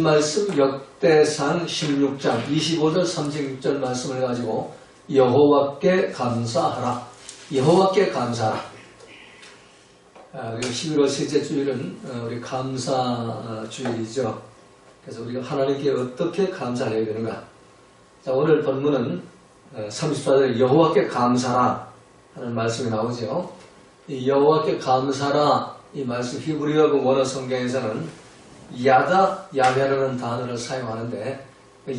말씀 역대상 16장 25절 36절 말씀을 가지고 여호와께 감사하라. 여호와께 감사하라. 우리 11월 셋째 주일은 우리 감사 주일이죠. 그래서 우리가 하나님께 어떻게 감사를 해야 되는가. 자, 오늘 본문은 34절 여호와께 감사하라 하는 말씀이 나오죠. 이 여호와께 감사하라 이 말씀 히브리어 원어 성경에서는 야다 야베라는 단어를 사용하는데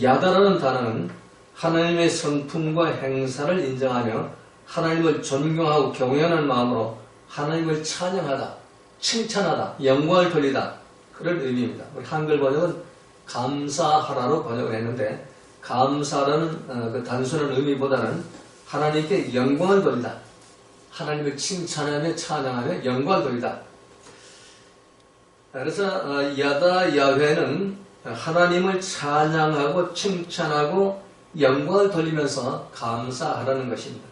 야다라는 단어는 하나님의 성품과 행사를 인정하며 하나님을 존경하고 경외하는 마음으로 하나님을 찬양하다, 칭찬하다, 영광을 돌리다 그런 의미입니다. 우리 한글 번역은 감사하라로 번역을 했는데 감사라는 그 단순한 의미보다는 하나님께 영광을 돌리다, 하나님을 칭찬하며 찬양하며 영광을 돌리다. 그래서 야다 야훼는 하나님을 찬양하고 칭찬하고 영광을 돌리면서 감사하라는 것입니다.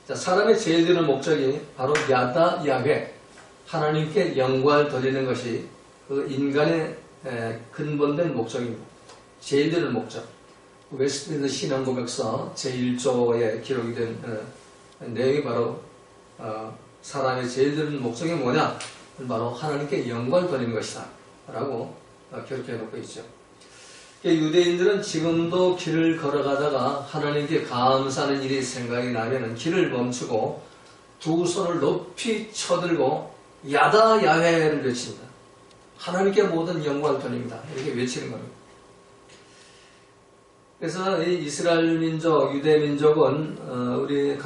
자, 사람의 제일 드는 목적이 바로 야다 야훼, 하나님께 영광을 돌리는 것이 그 인간의 근본된 목적입니다. 제일 드는 목적. 웨스트민스터 신앙고백서 제1조에 기록이 된 내용이 바로 사람의 제일 드는 목적이 뭐냐? 바로 하나님께 영광을 돌리는 것이다 라고 기록해 놓고 있죠. 유대인들은 지금도 길을 걸어가다가 하나님께 감사하는 일이 생각이 나면 길을 멈추고 두 손을 높이 쳐들고 야다 야훼를 외칩니다. 하나님께 모든 영광을 돌립니다. 이렇게 외치는 겁니다. 그래서 이 이스라엘 민족, 유대 민족은 우리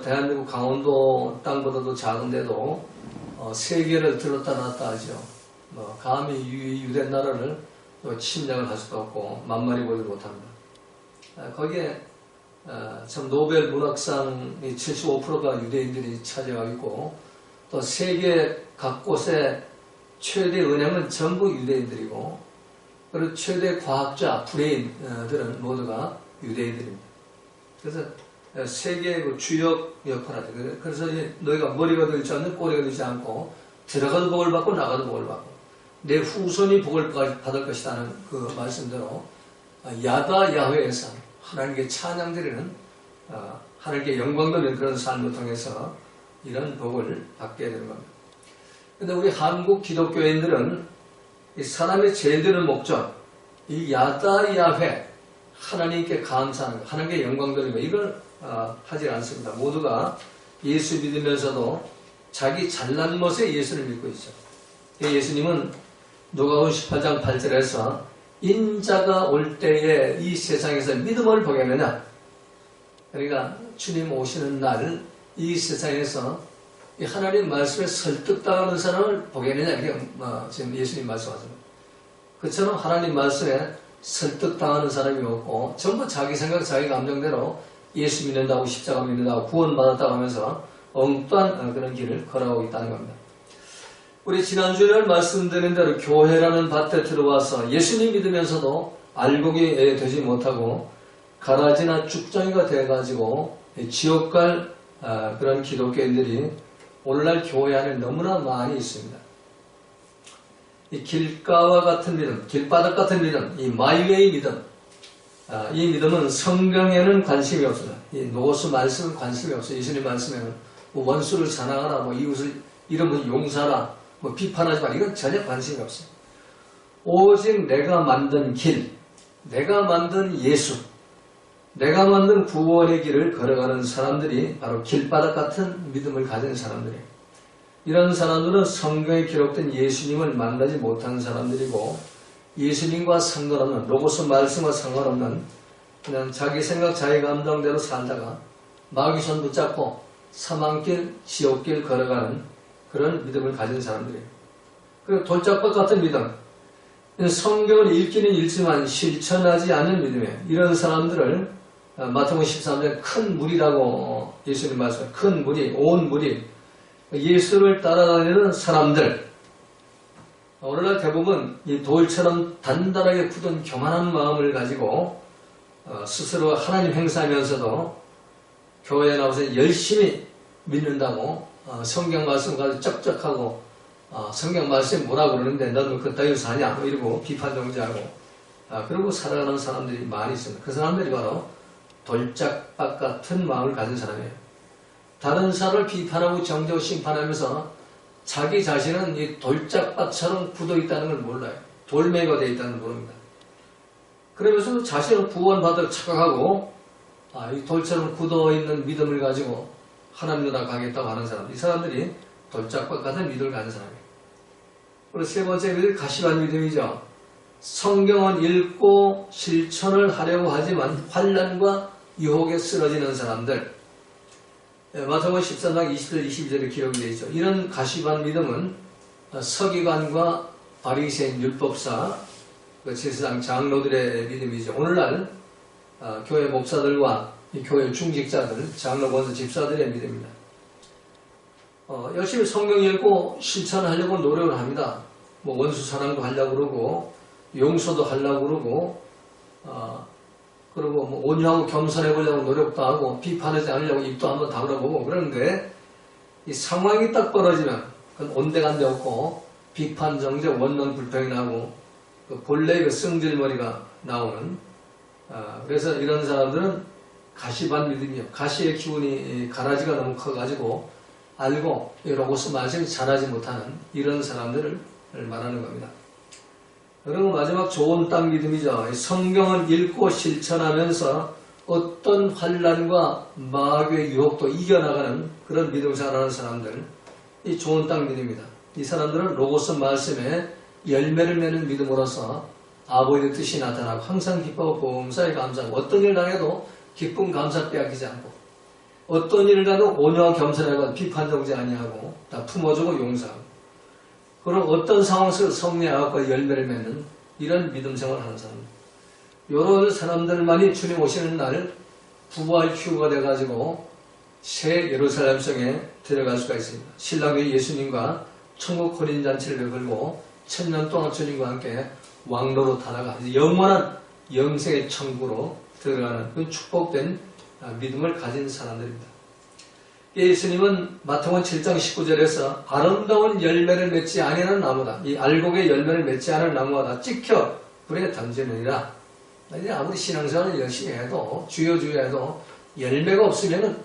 대한민국 강원도 땅보다도 작은데도 세계를 들었다 놨다 하죠. 감히 유대 나라를 침략을 할 수도 없고 만만히 보지 못합니다. 거기에 참 노벨 문학상의 75%가 유대인들이 차지하고 있고 또 세계 각곳의 최대 은행은 전부 유대인들이고 그리고 최대 과학자, 브레인들은 모두가 유대인들입니다. 그래서 세계의 그 주역 역할을 하죠. 그래서 너희가 머리가 되지 않는 꼬리가 되지 않고 들어가도 복을 받고 나가도 복을 받고 내 후손이 복을 받을 것이라는 그 말씀대로 야다 야훼에서 하나님께 찬양드리는 하나님께 영광 돌리는 그런 삶을 통해서 이런 복을 받게 되는 겁니다. 그런데 우리 한국 기독교인들은 이 사람의 제일 드는 목적, 이 야다 야훼, 하나님께 감사하는 것, 하나님께 영광 돌리는 것, 이걸 하지 않습니다. 모두가 예수 믿으면서도 자기 잘난 멋에 예수를 믿고 있죠. 예수님은 누가복음 18장 8절에서 인자가 올 때에 이 세상에서 믿음을 보겠느냐. 그러니까 주님 오시는 날 이 세상에서 이 하나님 말씀에 설득당하는 사람을 보겠느냐. 이렇게 지금 예수님 말씀하십니다. 그처럼 하나님 말씀에 설득당하는 사람이 없고 전부 자기 생각, 자기 감정대로 예수 믿는다고 십자가 믿는다고 구원받았다고 하면서 엉뚱한 그런 길을 걸어오고 있다는 겁니다. 우리 지난주에 말씀드린 대로 교회라는 밭에 들어와서 예수님 믿으면서도 알곡이 되지 못하고 가라지나 쭉정이가 돼가지고 지옥 갈 그런 기독교인들이 오늘날 교회 안에 너무나 많이 있습니다. 이 길가와 같은 믿음, 길바닥 같은 믿음, 이 마이웨이 믿음, 이 믿음은 성경에는 관심이 없어요. 이 노스 말씀은 관심이 없어요. 예수님 말씀에는 뭐 원수를 사랑하라, 뭐 이웃을 이름을 용서하라, 뭐 비판하지 마, 이건 전혀 관심이 없어요. 오직 내가 만든 길, 내가 만든 예수, 내가 만든 구원의 길을 걸어가는 사람들이 바로 길바닥 같은 믿음을 가진 사람들이에요. 이런 사람들은 성경에 기록된 예수님을 만나지 못한 사람들이고 예수님과 상관없는, 로고스 말씀과 상관없는 그냥 자기 생각, 자기 감정대로 살다가 마귀손 붙잡고 사망길, 지옥길 걸어가는 그런 믿음을 가진 사람들이에요. 그리고 돌짝밭 같은 믿음, 성경을 읽기는 읽지만 실천하지 않는 믿음이에요. 이런 사람들을 마태복음 13장 큰 무리라고 예수님 말씀하셨어요. 큰 무리, 온 무리, 예수를 따라다니는 사람들. 오늘날 대부분 이 돌처럼 단단하게 굳은 교만한 마음을 가지고 스스로 하나님 행사하면서도 교회에 나와서 열심히 믿는다고 성경 말씀 가지고 쩍쩍하고 성경 말씀이 뭐라고 그러는데 너는 그따위로 사냐? 뭐 이러고 비판 정지하고 그러고 살아가는 사람들이 많이 있습니다. 그 사람들이 바로 돌짝밭 같은 마음을 가진 사람이에요. 다른 사람을 비판하고 정죄하고 심판하면서 자기 자신은 이 돌짝밭처럼 굳어 있다는 걸 몰라요. 돌멩이가 되어 있다는 걸 모릅니다. 그러면서 자신은 구원받을 착각하고 이 돌처럼 굳어 있는 믿음을 가지고 하나님으로 나가겠다고 하는 사람, 이 사람들이 돌짝밭 같은 믿음을 가진 사람이에요. 그리고 세 번째 믿음, 가시밭 믿음이죠. 성경은 읽고 실천을 하려고 하지만 환난과 유혹에 쓰러지는 사람들. 마태복음 13장 20절 22절에 기록이 되어 있죠. 이런 가시밭 믿음은 서기관과 바리새인 율법사, 제사장 장로들의 믿음이죠. 오늘날 교회 목사들과 교회 중직자들, 장로, 권사, 집사들의 믿음입니다. 열심히 성경 읽고 실천하려고 노력을 합니다. 뭐 원수 사랑도 하려고 그러고 용서도 하려고 그러고 그리고 뭐 온유하고 겸손해 보려고 노력도 하고 비판하지 않으려고 입도 한번 다물어보고 그러는데 이 상황이 딱 벌어지면 그건 온데간데 없고 비판, 정죄, 원론, 불평이 나고 본래의 그 승질머리가 나오는 그래서 이런 사람들은 가시밭 믿음이요. 가시의 기운이 가라지가 너무 커가지고 알고 로고스 말씀이 잘하지 못하는 이런 사람들을 말하는 겁니다. 그리고 마지막 좋은 땅 믿음이죠. 성경을 읽고 실천하면서 어떤 환난과 마귀의 유혹도 이겨나가는 그런 믿음 생활하는 사람들, 이 좋은 땅 믿음입니다. 이 사람들은 로고스 말씀에 열매를 맺는 믿음으로서 아버지의 뜻이 나타나고 항상 기뻐하고 범사에 감사하고 어떤 일 당해도 기쁨 감사 빼앗기지 않고 어떤 일을 가도 온유와 겸손하고 비판 정죄 아니하고 다 품어주고 용서하고 그리고 어떤 상황 속에서 성례하고 열매를 맺는 이런 믿음 생활을 하는 사람. 이런 사람들만이 주님 오시는 날 부활 휴가 돼가지고 새 예루살렘 성에 들어갈 수가 있습니다. 신랑이 예수님과 천국 혼인잔치를 걸고 1000년 동안 주님과 함께 왕로로 타다가 영원한 영생의 천국으로 들어가는 그 축복된 믿음을 가진 사람들입니다. 예수님은 마태복음 7장 19절에서 아름다운 열매를 맺지 아니하는 나무다. 이 알곡의 열매를 맺지 않은 나무가 다 찍혀 불에 던지느니라. 아무리 신앙생활을 열심히 해도 주여 해도 열매가 없으면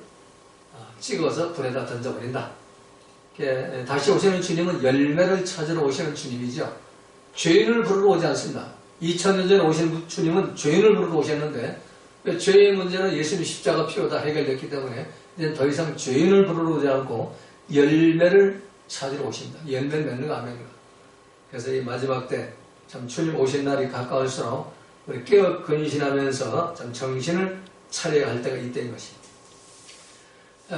찍어서 불에다 던져버린다. 다시 오시는 주님은 열매를 찾으러 오시는 주님이죠. 죄인을 부르러 오지 않습니다. 2000년 전에 오신 주님은 죄인을 부르러 오셨는데 죄의 문제는 예수님 십자가 피로 다 해결됐기 때문에 이제 더 이상 죄인을 부르러 오지 않고 열매를 찾으러 오십니다. 열매를 맺는 거 아멘인가. 그래서 이 마지막 때 참 주님 오신 날이 가까울수록 우리 깨어 근신하면서 참 정신을 차려야 할 때가 이때인 것입니다.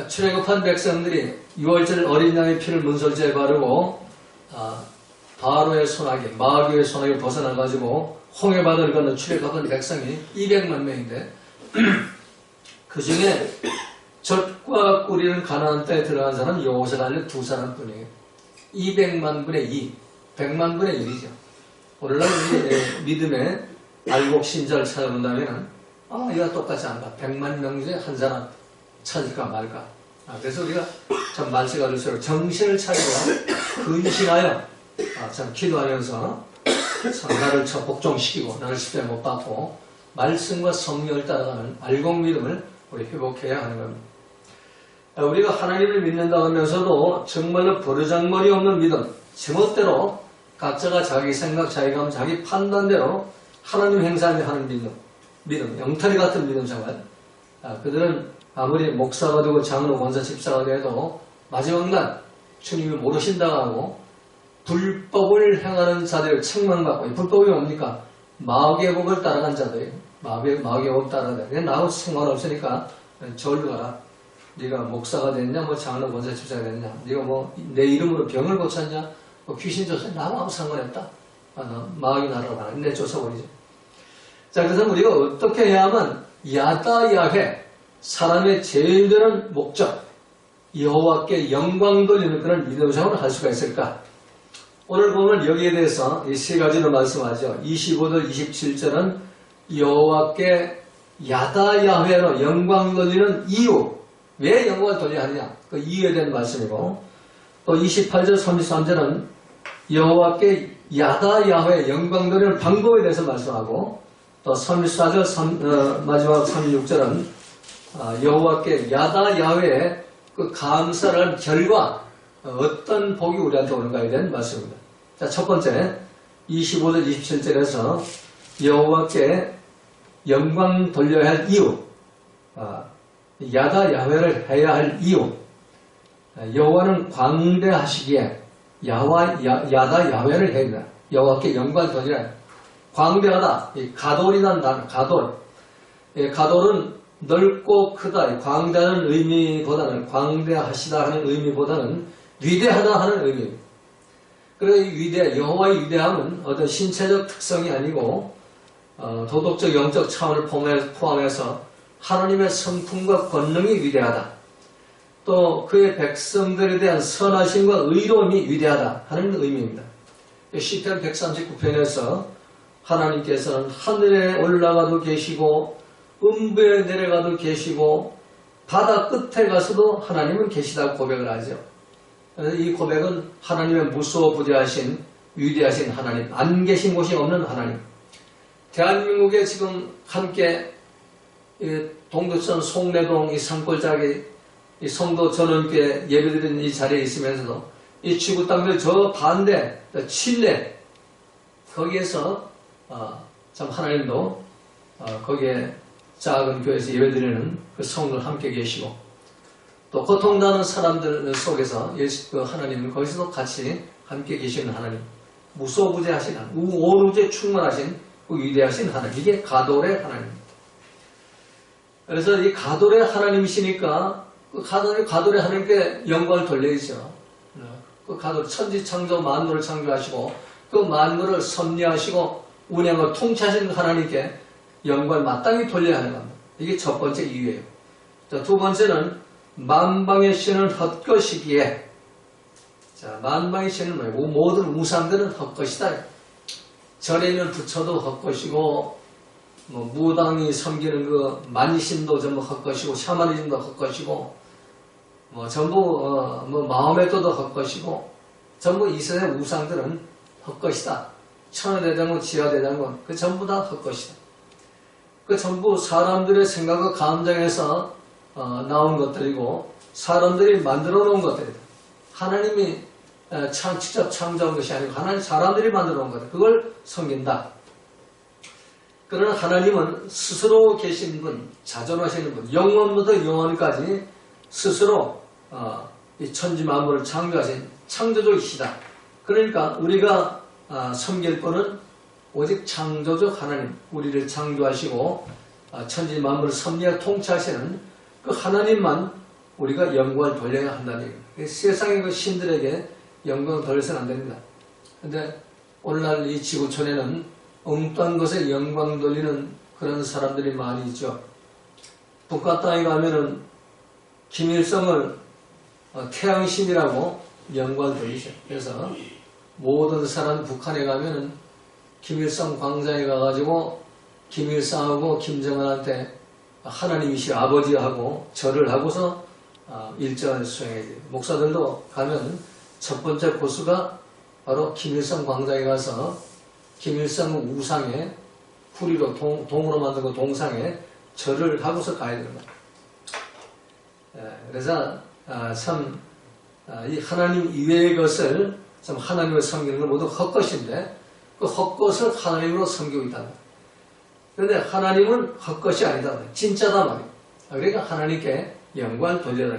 출애굽한 백성들이 6월절 어린 양의 피를 문설주에 바르고 바로의 손아귀, 마귀의 손아귀를 벗어나가지고 홍해바다를 건너 출애굽한 백성이 200만 명인데 그 중에 젖과 꿀이는 가나안 땅에 들어간 사람은 여호수아 알려 2사람뿐이에요. 200만 분의 2, 100만 분의 1이죠. 오늘날 우리 믿음의 알곡 신자를 찾아본다면 이와 똑같지 않다. 100만 명 중에 한 사람 찾을까 말까. 그래서 우리가 참 말세가 될수록 정신을 차리고 근신하여 참 기도하면서 참 나를 복종시키고 나를 십자가에 못 박고 말씀과 성령을 따라가는 알곡 믿음을 우리 회복해야 하는 겁니다. 우리가 하나님을 믿는다 하면서도 정말로 버르장머리 없는 믿음, 제멋대로 각자가 자기 생각, 자기 감, 자기 판단대로 하나님 행사하며 하는 믿음, 영탈이 같은 믿음 생활. 그들은 아무리 목사가 되고 장로, 권사, 집사가 돼도 마지막 날 주님이 모르신다고 하고 불법을 행하는 자들을 책망받고, 불법이 뭡니까? 마귀의 법을 따라간 자들이에요. 마귀의 법 따라가요. 그냥 나하고 상관없으니까 절로 가라. 네가 목사가 됐냐, 뭐 장로, 권사, 집사가 됐냐, 네가 뭐 내 이름으로 병을 고쳤냐, 뭐 귀신 쫓았냐, 나하고 아무 상관없다. 마귀 나라로 가라. 내 쫓아버리죠. 자, 그래서 우리가 어떻게 해야만 야다야회, 사람의 제일 되는 목적, 여호와께 영광 돌리는 그런 믿음 생활을 할 수가 있을까? 오늘 보면 여기에 대해서 이 세 가지로 말씀하죠. 25절, 27절은 여호와께 야다야회로 영광 돌리는 이유, 왜 영광을 돌려야 하느냐, 그 이유에 대한 말씀이고, 또 28절, 33절은 여호와께 야다 야훼 영광 돌리는 방법에 대해서 말씀하고, 또 34절 마지막 36절은 여호와께 야다 야훼 그 감사를 한 결과 어떤 복이 우리한테 오는가에 대한 말씀입니다. 자, 첫 번째 25절 27절에서 여호와께 영광 돌려야 할 이유, 야다 야훼를 해야 할 이유, 여호와는 광대하시기에 야다 야훼를 해야 된다. 여호와께 영광 돌리라. 광대하다, 가돌이란 단어, 가돌. 가돌은 넓고 크다, 광대하는 의미보다는, 광대하시다 하는 의미보다는 위대하다 하는 의미입니다. 그래서 이 여호와의 위대함은 어떤 신체적 특성이 아니고 도덕적 영적 차원을 포함해서 하나님의 성품과 권능이 위대하다. 또 그의 백성들에 대한 선하심과 의로움이 위대하다 하는 의미입니다. 시편 139편에서 하나님께서는 하늘에 올라가도 계시고 음부에 내려가도 계시고 바다 끝에 가서도 하나님은 계시다고 고백을 하죠. 그래서 이 고백은 하나님의 무소부재하신 위대하신 하나님, 안 계신 곳이 없는 하나님. 대한민국에 지금 함께 동두천 송내동 이 산골짜기 이 성도 전원께 예배드리는 이 자리에 있으면서도 이 지구 땅들 저 반대 칠레 거기에서 참 하나님도 거기에 작은 교회에서 예배드리는 그 성도를 함께 계시고, 또 고통당하는 사람들 속에서 그 하나님은 거기서도 같이 함께 계시는 하나님, 무소부재하신 하나님, 온 우주에 충만하신 그 위대하신 하나님, 이게 가돌의 하나님입니다. 그래서 이 가돌의 하나님이시니까 그 가돌의 하나님께 영광을 돌려야죠. 그 가돌, 천지창조 만물을 창조하시고 그 만물을 섭리하시고 운행을 통치하시는 하나님께 영광을 마땅히 돌려야 하는 겁니다. 이게 첫 번째 이유예요. 자, 두 번째는 만방의 신은 헛것이기에, 자, 만방의 신은 뭐예요? 모든 우상들은 헛것이다. 절에 있는 부처도 헛것이고, 무당이 섬기는 그 만신도 전부 헛것이고, 샤머니즘도 헛것이고, 전부 마호메토도 헛것이고, 전부 이 세상 우상들은 헛것이다. 천하대장군, 지하대장군, 그 전부 다 헛것이다. 그 전부 사람들의 생각과 감정에서 나온 것들이고 사람들이 만들어 놓은 것들이다. 하나님이 직접 창조한 것이 아니고 사람들이 만들어 놓은 것들, 그걸 섬긴다. 그러나 하나님은 스스로 계신 분, 자존하시는 분, 영원부터 영원까지 스스로 이 천지 만물을 창조하신 창조주이시다. 그러니까 우리가 섬길 분은 오직 창조주 하나님, 우리를 창조하시고 천지 만물을 섭리하고 통치하시는 그 하나님만 우리가 영광을 돌려야 한다는 얘기입니다. 세상의 그 신들에게 영광을 돌려서는 안 됩니다. 그런데 오늘날 이 지구촌에는 엉뚱한 것에 영광 돌리는 그런 사람들이 많이 있죠. 북한 땅에 가면은 김일성을 태양신이라고 영광을 돌리죠. 그래서 모든 사람 북한에 가면은 김일성 광장에 가가지고 김일성하고 김정은한테 하나님이시 아버지하고 절을 하고서 일정을 수행해야 돼요. 목사들도 가면 첫 번째 코스가 바로 김일성 광장에 가서 김일성 우상에 후리로 동으로 만든 그 동상에 절을 하고서 가야 됩니다. 그래서 참 이 하나님 이외의 것을 참 하나님을 섬기는 건 모두 헛것인데 그 헛것을 하나님으로 섬기고 있다. 그런데 하나님은 헛것이 아니다. 진짜다 말이에요. 그러니까 하나님께 영광을 돌려라.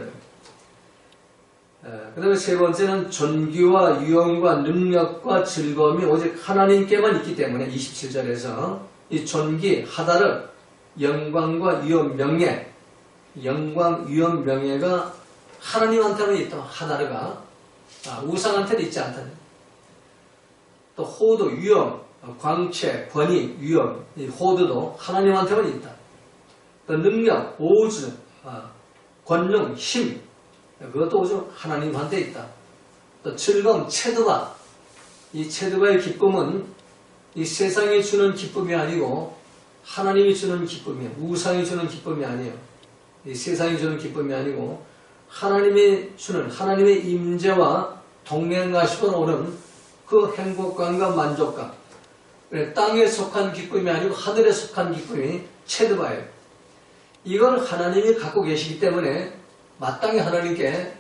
그 다음에 세 번째는 존귀와 위엄과 능력과 즐거움이 오직 하나님께만 있기 때문에 27절에서 이 존귀, 하다르, 영광과 위엄, 명예, 영광, 위엄, 명예가 하나님한테만 있다. 하다르가 우상한테는 있지 않다. 또 호도, 위엄, 광채, 권위, 위엄, 이 호도도 하나님한테만 있다. 또 능력, 오주, 권능, 힘, 그것도 오직 하나님한테 있다. 또 즐거움, 체드바, 이 체드바의 기쁨은 이 세상이 주는 기쁨이 아니고 하나님이 주는 기쁨이에요. 우상이 주는 기쁨이 아니에요. 이 세상이 주는 기쁨이 아니고 하나님이 주는 하나님의 임재와 동행하시고 오는 그 행복감과 만족감. 땅에 속한 기쁨이 아니고 하늘에 속한 기쁨이 체드바예요. 이걸 하나님이 갖고 계시기 때문에 마땅히 하나님께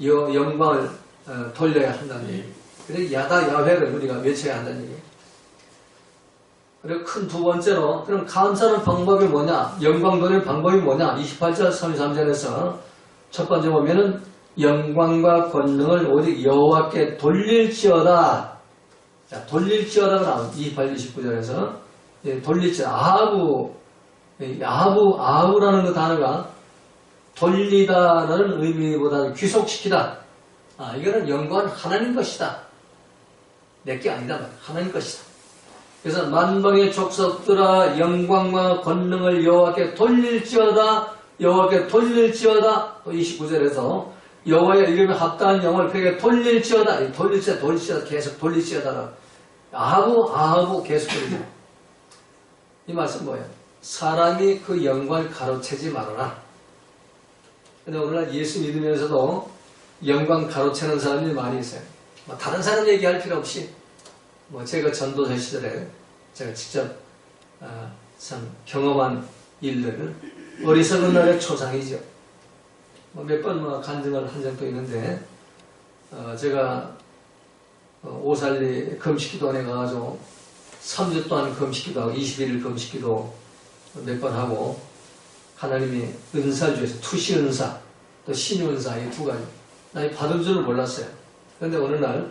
영광을 돌려야 한다는 얘기예요. 그래서 야다 야훼를 우리가 외쳐야 한다는 얘기예요. 그리고 큰 두 번째로 그럼 감사하는 방법이 뭐냐? 영광 돌리는 방법이 뭐냐? 28절 33절에서 첫 번째 보면은 영광과 권능을 오직 여호와께 돌릴지어다. 자, 돌릴지어다가 나온 28, 29절에서 돌릴지어다. 아하부라는 그 단어가 돌리다라는 의미보다는 귀속시키다. 이거는 영광은 하나님 것이다. 내게 아니다. 하나님 것이다. 그래서 만방의 족속들아 영광과 권능을 여호와께 돌릴지어다. 여호와께 돌릴지어다. 또 29절에서 여호와의 이름에 합당한 영을 그에게 돌릴지어다. 돌릴지어다. 계속 돌릴지어다. 아하부 계속 돌리죠. 이 말씀 뭐예요? 사람이 그 영광을 가로채지 말아라. 근데 오늘날 예수 믿으면서도 영광 가로채는 사람이 많이 있어요. 다른 사람 얘기할 필요 없이 제가 전도사 시절에 제가 직접 참 경험한 일들을 어리석은 날의 초상이죠. 몇 번 간증을 한 적도 있는데 제가 오살리 금식기도원에 가가지고 3주 동안 금식기도하고 21일 금식기도 몇 번 하고 하나님이 은사를 주셔서 투시 은사 또 신유 은사 이 두 가지 나 받은 줄을 몰랐어요. 그런데 어느 날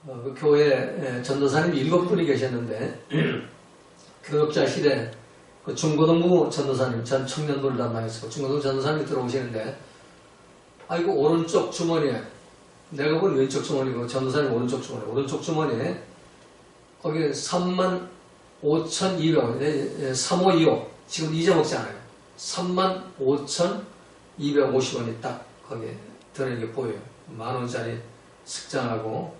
그 교회 전도사님이 7분이 계셨는데 교육자실에 그 중고등부 전도사님 전 청년부를 담당했어요. 중고등부 전도사님이 들어오시는데 아이고 오른쪽 주머니에 내가 본 왼쪽 주머니고 전도사님 오른쪽 주머니에 거기 35,200원 3525 지금 잊어먹지 않아요. 35,250원이 딱 거기에 들어있는 게 보여요. 10,000원짜리 숙장하고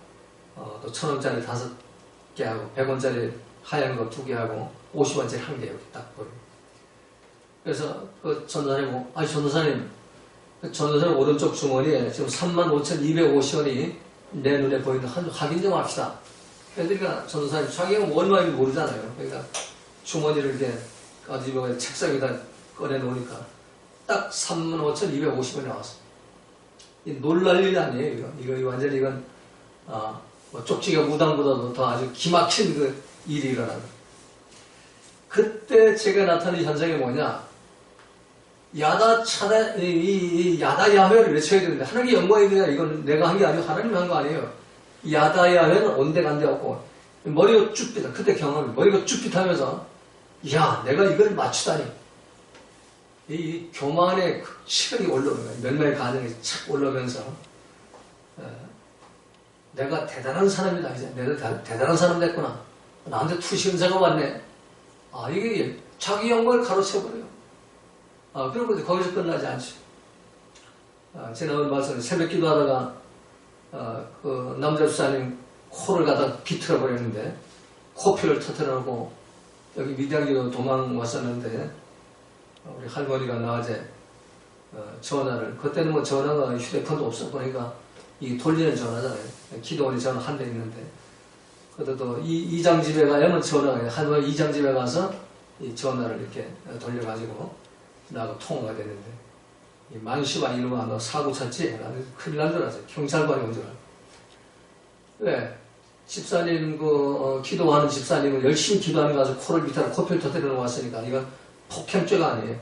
또 1,000원짜리 5개 하고 100원짜리 하얀 거 2개 하고 50원짜리 1개 이렇게 딱 보여요. 그래서 그 전도사님 전도사님 오른쪽 주머니에 지금 35,250원이 내 눈에 보이는데 확인 좀 합시다. 그러니까 전도사님 자기가 얼마인지 모르잖아요. 그러니까 주머니를 이렇게 가지고 책상에다 꺼내놓으니까 딱 35,250원이 나왔어. 놀랄 일이 아니에요. 이거 완전히 이건 쪽지가 무당보다도 더 아주 기막힌 그 일이 일어나는. 그때 제가 나타낸 현상이 뭐냐? 야다 야훼를 외쳐야 되는데 하나님의 영광이 그냥 이건 내가 한 게 아니고 하나님이 한 거 아니에요. 야다 야훼는 온데간데 없고 머리가 쭈삣. 그때 경험이 머리가 쭈삣하면서 야 내가 이걸 맞추다니. 이 교만의 시력이 올라오는 거예요. 멸망의 가능이 착 올라오면서 내가 대단한 사람이다. 이제 내가 대단한 사람 됐구나. 나한테 투시 은사가 왔네. 이게 자기 영광을 가로채버려요. 그리고 거기서 끝나지 않죠. 지난번 말씀 새벽 기도하다가 그 남자 집사님 코를 갖다 비틀어 버렸는데 코피를 터뜨려놓고 여기 미디안기도 도망 왔었는데 우리 할머니가 낮에 전화를 그때는 전화가 휴대폰도 없어 보니까 이 돌리는 전화잖아요. 기도원이 전화 한 대 있는데 그래도 이장 집에 가야면 전화가 할머니 이장 집에 가서 이 전화를 이렇게 돌려가지고 나하고 통화가 됐는데 이 만슈가 이러면 너 사고 쳤지? 나는 큰일 난 줄 알았어요. 경찰관이 온 줄 알았어요. 왜? 집사님 기도하는 집사님을 열심히 기도하는 가서 코를 밑으로 코피를 터뜨려 놓았으니까 이건 폭행죄가 아니에요.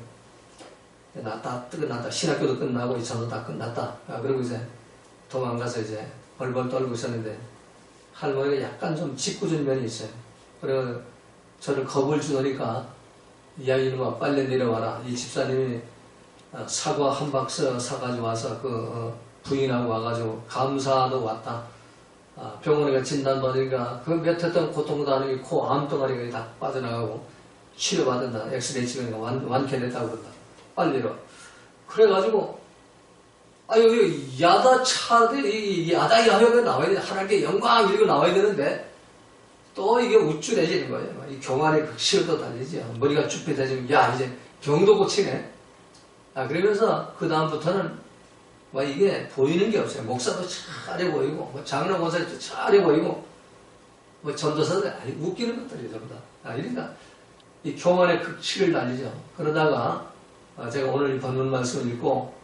끝났다. 신학교도 끝나고 전도 다 끝났다. 그리고 이제 도망가서 이제 벌벌 떨고 있었는데 할머니가 약간 좀 짓궂은 면이 있어요. 그래서 저를 겁을 주더니까 야 이놈아 빨리 내려와라. 이 집사님이 사과 한 박스 사가지고 와서 부인하고 와가지고 감사도 왔다. 병원에 진단받으니까 그 몇 해 동안 고통도 안 하고 코 암덩어리가 다 빠져나가고 치료받는다. 엑스레이 찍으니까 완쾌됐다고 그런다. 빨리 이러. 그래가지고 여기 야다 야훼가 나와야 돼. 하나님께 영광 이러고 나와야 되는데 또 이게 우쭐해지는 거예요. 이 교만의 극치를 달리지. 머리가 쭈삣해지면 야 이제 병도 고치네. 그러면서 그 다음부터는 뭐 이게 보이는 게 없어요. 목사도 잘해 보이고, 뭐 장로권사도 잘해 보이고, 뭐 전도사도 아니 웃기는 것들이 전부 다. 그러니까 이 교만의 극치를 달리죠. 그러다가 제가 오늘 이 본문 말씀을 읽고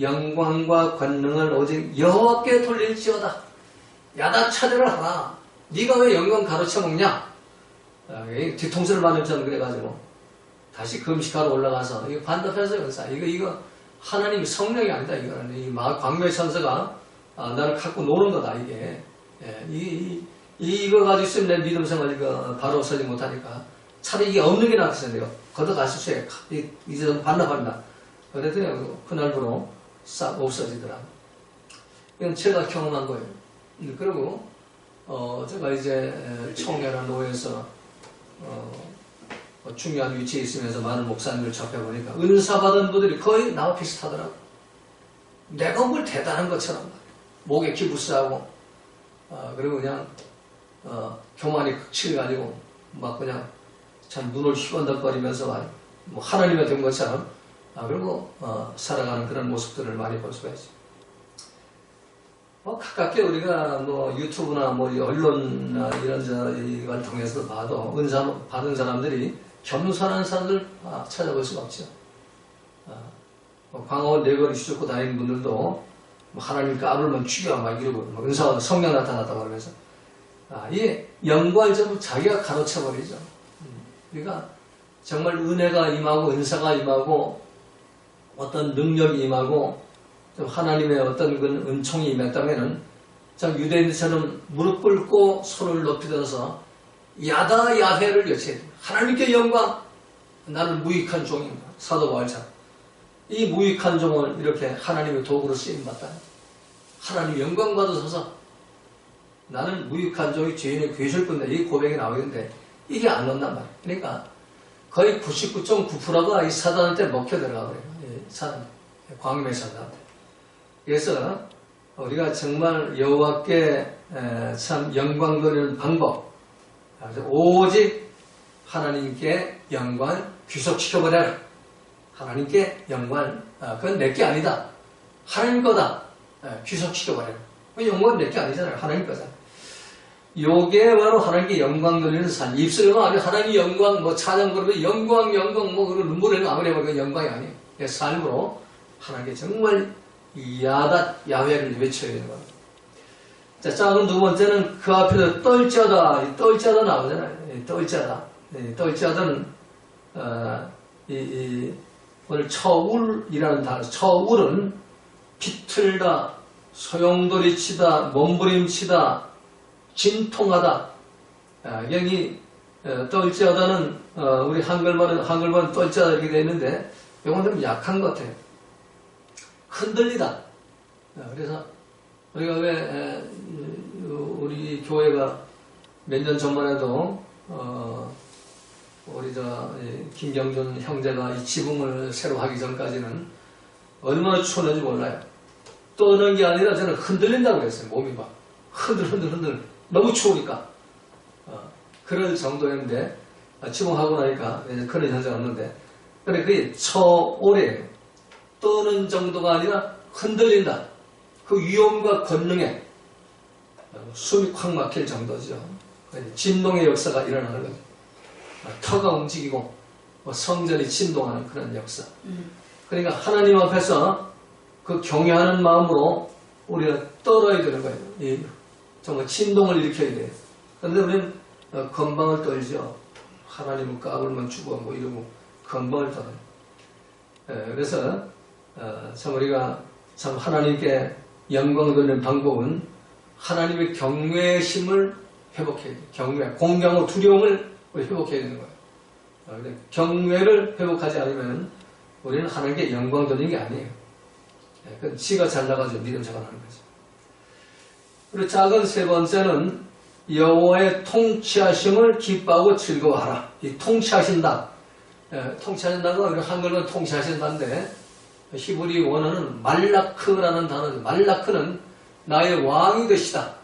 영광과 권능을 오직 여호와께 돌릴지어다. 야다 차례를 하라. 네가 왜 영광 가로쳐 먹냐? 뒤통수를 맞는 점 그래가지고 다시 금식하러 올라가서 이거 반납해서 연사. 이거 하나님 성령이 아니다. 이거는 이 광명의 천사가 나를 갖고 노는 거다. 이게 이거 가지고 있으면 내 믿음 생활 이거 바로 서지 못하니까 차라리 이게 없는 게 낫겠어. 내가 걷어가실 수 있게 이제 반납한다. 그랬더니 그날부로 싹 없어지더라. 이건 제가 경험한 거예요. 그리고 제가 이제 청년한 노예에서 중요한 위치에 있으면서 많은 목사님을 접해보니까 은사 받은 분들이 거의 나와 비슷하더라고. 내가 뭘 대단한 것처럼 목에 기부스하고 그리고 그냥 교만이 극치를 가지고 막 그냥 참 눈을 휘건덕거리면서 뭐 하나님이 된 것처럼 그리고 살아가는 그런 모습들을 많이 볼 수가 있어요. 가깝게 우리가 뭐 유튜브나 뭐 언론이나 이런 걸 통해서 봐도 은사 받은 사람들이 겸손한 사람들 찾아볼 수가 없죠. 광화문 내거리 휘젓고 다니는 분들도 뭐 하나님 까불면 죽여 막 이러고 막 은사가 성령 나타났다고 그러면서 이 영광을 전부 자기가 가로채버리죠. 그러니까 정말 은혜가 임하고 은사가 임하고 어떤 능력이 임하고 하나님의 어떤 그 은총이 임했다면은 참 유대인들처럼 무릎 꿇고 손을 높이 들어서 야다 야훼를 외쳐야 됩니다. 하나님께 영광. 나는 무익한 종입니다. 사도 바울처럼 이 무익한 종을 이렇게 하나님의 도구로 쓰임받다. 하나님 영광 받으소서. 나는 무익한 종이 죄인의 괴실꾼다. 이 고백이 나오는데 이게 안 온단 말이에요. 그러니까 거의 99.9%가 이 사단한테 먹혀 들어가 버려요. 사단, 광명의 사단한테. 그래서 우리가 정말 여호와께 참 영광 돌리는 방법, 오직 하나님께 영광을 귀속시켜버려라. 하나님께 영광, 그건 내게 아니다. 하나님 거다. 귀속시켜버려라. 영광은 내게 아니잖아요. 하나님 거잖아요. 요게 바로 하나님께 영광 돌리는 삶. 입술로만 아니 하나님 영광, 뭐 찬양 그러면 영광, 뭐 그런 눈물을 아무리 해도 영광이 아니에요. 삶으로 하나님께 정말 야다 야훼를 외쳐야 되는 겁니다. 자, 그럼 두 번째는 그 앞에서 떨자다. 이 떨자다 나오잖아요. 떨자다. 떨자다는 오늘 처울이라는 단어. 처울은 비틀다, 소용돌이치다, 몸부림치다, 진통하다. 여기 떨자다는 우리 한글말은 떨자다 이렇게 되어 있는데 이건 좀 약한 것 같아요. 흔들리다. 그래서 우리가 왜 우리 교회가 몇 년 전만 해도 우리 김경준 형제가 이 지붕을 새로 하기 전까지는 얼마나 추웠는지 몰라요. 떠는 게 아니라 저는 흔들린다고 그랬어요. 몸이 막 흔들 너무 추우니까 그럴 정도였는데 지붕하고 나니까 그런 현상이 없는데 그래 그게 처오래예요. 떠는 정도가 아니라 흔들린다. 그 위험과 권능에 숨이 콱 막힐 정도죠. 진동의 역사가 일어나는 거죠. 터가 움직이고 성전이 진동하는 그런 역사. 그러니까 하나님 앞에서 그 경외하는 마음으로 우리가 떨어야 되는 거예요. 정말 진동을 일으켜야 돼요. 그런데 우리는 건방을 떨죠. 하나님은 까불면 죽어 뭐 이러고 건방을 떨어요. 그래서 참 우리가 참 하나님께 영광을 돌리는 방법은 하나님의 경외심을 회복해야 돼요. 경외, 공경과 두려움을 회복해야 되는 거예요. 경외를 회복하지 않으면 우리는 하나님께 영광 돌리는 게 아니에요. 그건 지가 잘나가지고 믿음 생활하는 거죠. 그리고 작은 세 번째는 여호와의 통치하심을 기뻐하고 즐거워하라. 이 통치하신다. 통치하신다가 우리 한글은 통치하신다인데 히브리 원어는 말라크라는 단어죠. 말라크는 나의 왕이 되시다.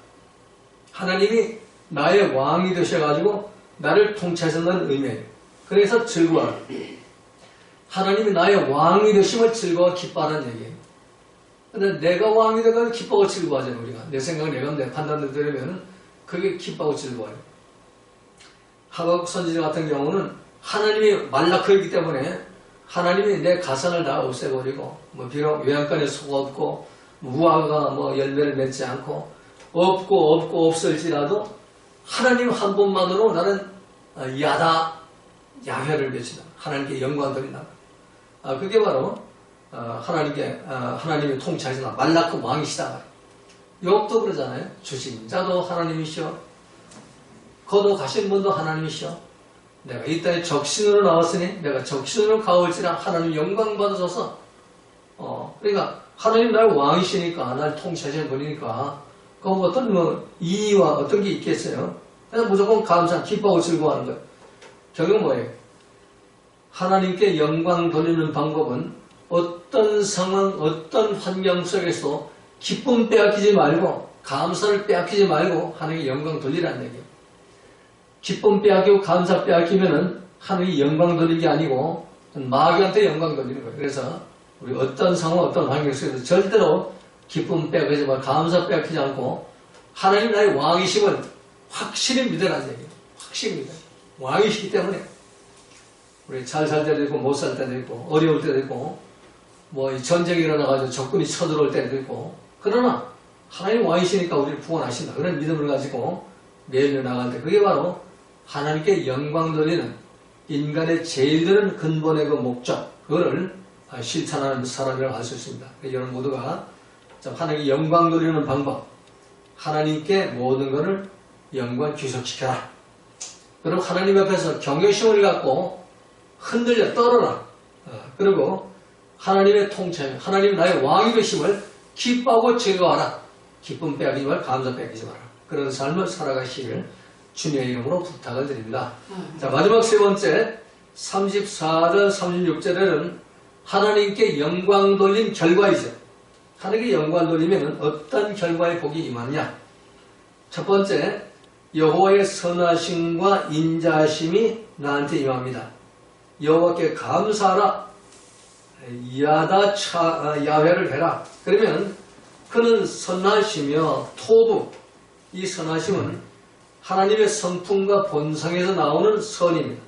하나님이 나의 왕이 되셔가지고 나를 통치하신다는 의미예요. 그래서 즐거워하라. 하나님이 나의 왕이 되심을 즐거워 기뻐하는 얘기예요. 근데 내가 왕이 되면 기뻐하고 즐거워하잖아요. 우리가 내 생각, 내 판단을 들으면 그게 기뻐하고 즐거워요. 하박국 선지자 같은 경우는 하나님이 말라크이기 때문에 하나님이 내 가산을 다 없애버리고, 비록 외양간에 소가 없고 무화과가 열매를 맺지 않고 없고 없을지라도 하나님 한 분만으로 나는 야훼를 외친다. 하나님께 영광 돌린다. 그게 바로 하나님의 통치하시나 말라크 왕이시다. 욥도 그러잖아요. 주신 자도 하나님이시오. 거둬가신 분도 하나님이시오. 내가 이 땅에 적신으로 나왔으니 내가 적신으로 가올지라 하나님 영광 받으셔서 그러니까 하나님 나의 왕이시니까 날 통치하시는 분이니까 그럼 어떤 이의와 어떤 게 있겠어요? 그냥 무조건 감사, 기뻐하고 즐거워하는 거예요. 결국은 뭐예요? 하나님께 영광 돌리는 방법은 어떤 상황, 어떤 환경 속에서 기쁨 빼앗기지 말고 감사를 빼앗기지 말고 하나님께 영광 돌리라는 얘기예요. 기쁨 빼앗기고 감사 빼앗기면은 하나님께 영광 돌리는 게 아니고 마귀한테 영광 돌리는 거예요. 그래서 우리 어떤 상황, 어떤 환경 속에서 절대로 기쁨 빼앗기지 말고 감사 빼앗기지 않고 하나님 나의 왕이심을 확실히 믿으라는 얘기예요. 확실히 믿어요. 왕이시기 때문에 우리 잘 살 때도 있고 못 살 때도 있고 어려울 때도 있고 이 전쟁이 일어나가지고 적군이 쳐들어올 때도 있고 그러나 하나님 왕이시니까 우리를 구원하신다. 그런 믿음을 가지고 매일 나갈 때 그게 바로 하나님께 영광 돌리는 인간의 제일 드는 근본의 그 목적 그거를 실천하는 사람이라고 할 수 있습니다. 여러분 모두가 하나님께 영광 돌리는 방법 하나님께 모든 것을 영광 귀속시켜라. 그리고 하나님 앞에서 경외심을 갖고 흔들려 떨어라. 그리고 하나님의 통치, 하나님 나의 왕이 되심을 기뻐하고 즐거워하라. 기쁨 빼앗기지 말고 감사 빼앗기지 마라. 그런 삶을 살아가시길 주님의 이름으로 부탁을 드립니다. 자, 마지막 세 번째 34절 36절에는 하나님께 영광 돌린 결과이죠. 하나님께 영광 돌리면 어떤 결과의 복이 임하냐. 첫 번째, 여호와의 선하심과 인자하심이 나한테 임합니다. 여호와께 감사하라. 야훼를 해라. 그러면 그는 선하시며 토부. 이 선하심은 하나님의 성품과 본성에서 나오는 선입니다.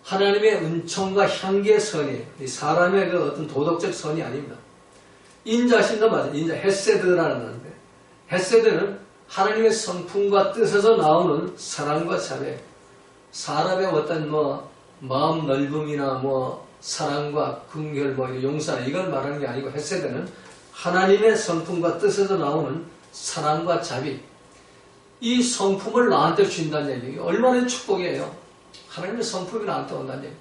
하나님의 은총과 향기의 선이에요. 사람의 그 어떤 도덕적 선이 아닙니다. 인자심도 맞아요. 인자, 헤세드라는 건데 헤세드는 하나님의 성품과 뜻에서 나오는 사랑과 자비. 사람의 어떤 마음 넓음이나 사랑과 긍휼, 용서 이걸 말하는 게 아니고 헤세드는 하나님의 성품과 뜻에서 나오는 사랑과 자비. 이 성품을 나한테 준다는 얘기. 얼마나 축복이에요. 하나님의 성품이 나한테 온다는 얘기.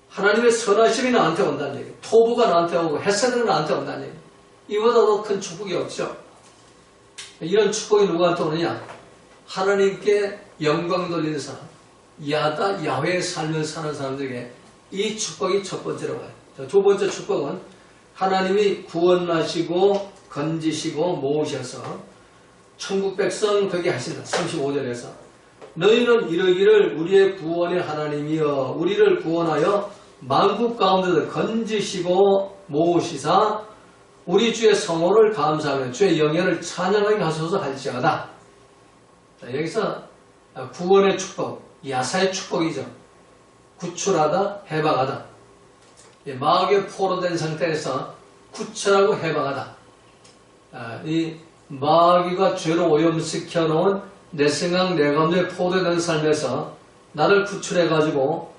하나님의 선하심이 나한테 온다는 얘기. 토부가 나한테 오고 헤세드가 나한테 온다는 얘기. 이보다 더 큰 축복이 없죠. 이런 축복이 누구한테 오느냐? 하나님께 영광 돌리는 사람, 야훼의 삶을 사는 사람들에게 이 축복이 첫 번째로 와요. 두 번째 축복은 하나님이 구원하시고 건지시고 모으셔서 천국 백성 되게 하신다. 35절에서 너희는 이르기를 우리의 구원의 하나님이여 우리를 구원하여 만국 가운데서 건지시고 모으시사 우리 주의 성호를 감사하며 주의 영예를 찬양하게 하소서 할지어다. 자, 여기서 구원의 축복, 야사의 축복이죠. 구출하다, 해방하다. 마귀에 포로된 상태에서 구출하고 해방하다. 이 마귀가 죄로 오염시켜 놓은 내 생각, 내 감정에 포로된 삶에서 나를 구출해가지고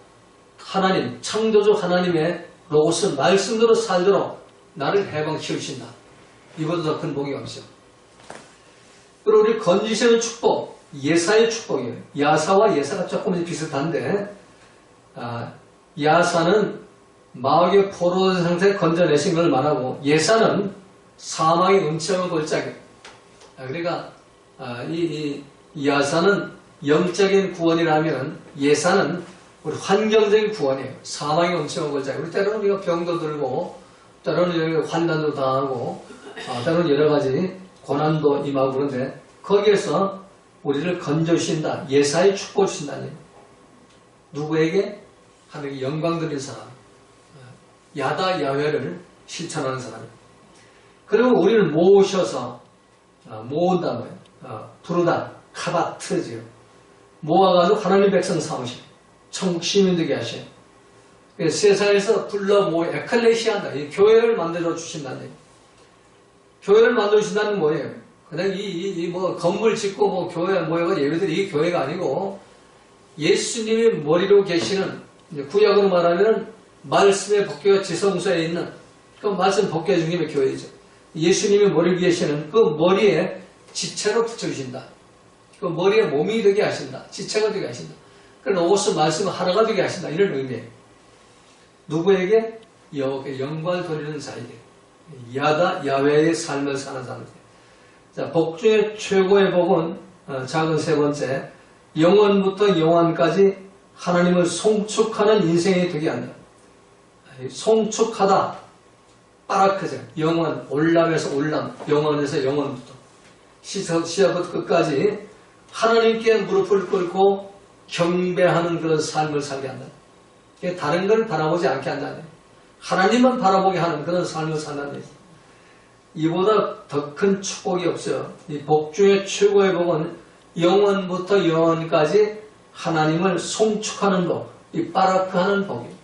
하나님, 창조주 하나님의 로고스 말씀대로 살도록 나를 해방시키신다. 이보다 더 큰 복이 없죠. 그리고 우리 건지시는 축복, 예사의 축복이에요. 야사와 예사가 조금 비슷한데 야사는 마귀의 포로된 상태에 건져내신 걸 말하고 예사는 사망의 음침한 골짜기. 그러니까 이 야사는 영적인 구원이라면 예사는 우리 환경적인 구원이에요. 사망의 음침한 골짜기. 우리 때로는 우리가 병도 들고 때로는 환난도 당하고 때로는 여러 가지 고난도 임하고 그런데 거기에서 우리를 건져주신다. 예사의 축복 주신다는 누구에게? 하나님께 영광 드린 사람. 야훼를 실천하는 사람. 그리고 우리를 모으셔서 모은다는 거예요. 부르다, 카바트지요. 모아가지고 하나님 백성 삼으시고 천국 시민 되게 하셔요. 세상에서 불러 모여 에클레시아다. 이 교회를 만들어 주신다는 얘기예요. 교회를 만들어 주신다는 게 뭐예요? 그냥 뭐 건물 짓고 뭐 교회 모여가 예배드리 이게 교회가 아니고 예수님이 머리로 계시는 구약으로 말하면 말씀의 법궤가 지성소에 있는 그 말씀 법궤 중심의 교회죠. 예수님이 머리로 계시는 그 머리에 지체로 붙여주신다. 그 머리에 몸이 되게 하신다. 지체가 되게 하신다. 그래서 옷을 말씀을 하나가 되게 하신다. 이런 의미예요. 누구에게? 여호와께 영광을 돌리는 자에게. 야훼의 삶을 사는 사람들. 자, 복 중에 최고의 복은 작은 세 번째, 영원부터 영원까지 하나님을 송축하는 인생이 되게 한다. 송축하다, 빠라크죠. 영원, 올람에서 올람, 영원에서 영원부터 시작부터 끝까지 하나님께 무릎을 꿇고 경배하는 그런 삶을 살게 한다. 다른 걸 바라보지 않게 한다네. 하나님만 바라보게 하는 그런 삶을 산다네. 이보다 더 큰 축복이 없어요. 이 복 중에 최고의 복은 영원부터 영원까지 하나님을 송축하는 복, 이 바라크하는 복이에요.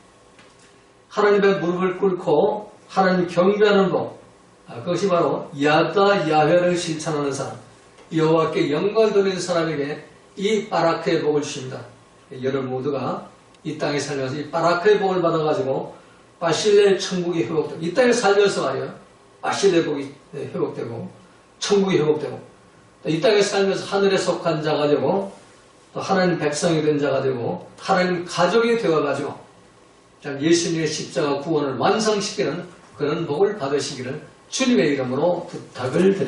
하나님의 무릎을 꿇고 하나님 경배하는 복, 그것이 바로 야훼를 실천하는 사람, 여호와께 영광을 돌리는 사람에게 이 바라크의 복을 주십니다. 여러분 모두가 이 땅에 살면서 이 바라크의 복을 받아가지고 바실레의 천국이 회복되고, 이 땅에 살면서 말이에요. 바실레의 복이 회복되고 천국이 회복되고, 이 땅에 살면서 하늘에 속한 자가 되고 또 하나님 백성이 된 자가 되고 하나님 가족이 되어가지고 예수님의 십자가 구원을 완성시키는 그런 복을 받으시기를 주님의 이름으로 부탁을 드립니다.